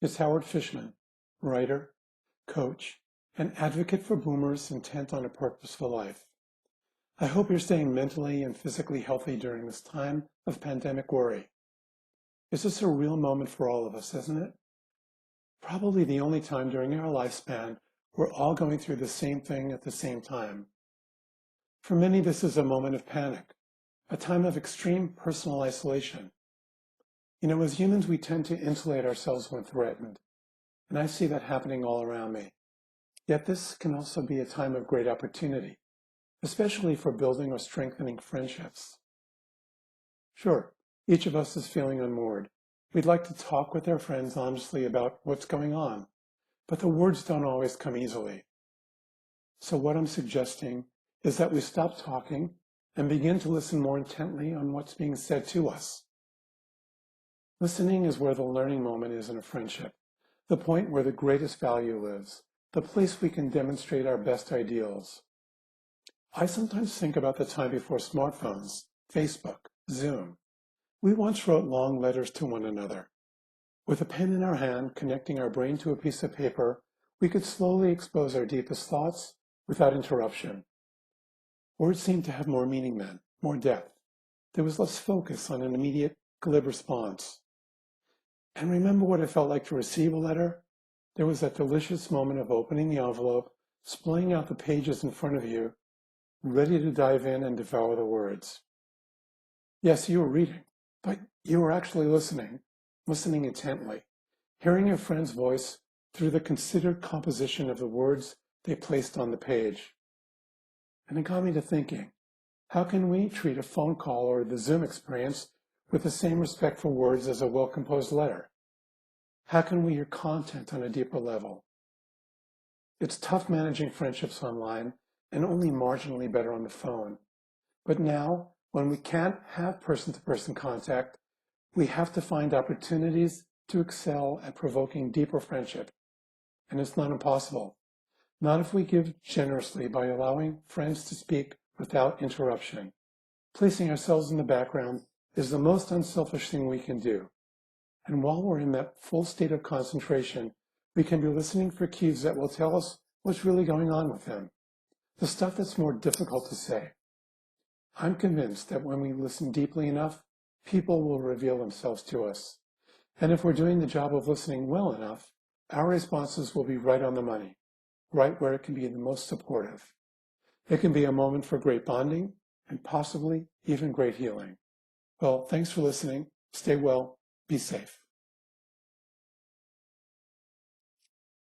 is Howard Fishman, writer, coach, and advocate for boomers intent on a purposeful life. I hope you're staying mentally and physically healthy during this time of pandemic worry. This is a real moment for all of us, isn't it? Probably the only time during our lifespan we're all going through the same thing at the same time. For many, this is a moment of panic, a time of extreme personal isolation. As humans, we tend to insulate ourselves when threatened, and I see that happening all around me. Yet this can also be a time of great opportunity, especially for building or strengthening friendships. Sure, each of us is feeling unmoored. We'd like to talk with our friends honestly about what's going on, but the words don't always come easily. So what I'm suggesting is that we stop talking and begin to listen more intently on what's being said to us. Listening is where the learning moment is in a friendship, the point where the greatest value lives, the place we can demonstrate our best ideals. I sometimes think about the time before smartphones, Facebook, Zoom. We once wrote long letters to one another. With a pen in our hand, connecting our brain to a piece of paper, we could slowly expose our deepest thoughts without interruption. Words seemed to have more meaning then, more depth. There was less focus on an immediate, glib response. And remember what it felt like to receive a letter? There was that delicious moment of opening the envelope, splaying out the pages in front of you, ready to dive in and devour the words. Yes, you were reading, but you were actually listening intently, hearing your friend's voice through the considered composition of the words they placed on the page. And it got me to thinking, how can we treat a phone call or the Zoom experience with the same respect for words as a well-composed letter? How can we hear content on a deeper level? It's tough managing friendships online and only marginally better on the phone. But now, when we can't have person-to-person contact, we have to find opportunities to excel at provoking deeper friendship. And it's not impossible. Not if we give generously by allowing friends to speak without interruption. Placing ourselves in the background is the most unselfish thing we can do. And while we're in that full state of concentration, we can be listening for cues that will tell us what's really going on with them, the stuff that's more difficult to say. I'm convinced that when we listen deeply enough, people will reveal themselves to us. And if we're doing the job of listening well enough, our responses will be right on the money, right where it can be the most supportive. It can be a moment for great bonding and possibly even great healing. Well, thanks for listening. Stay well. Be safe.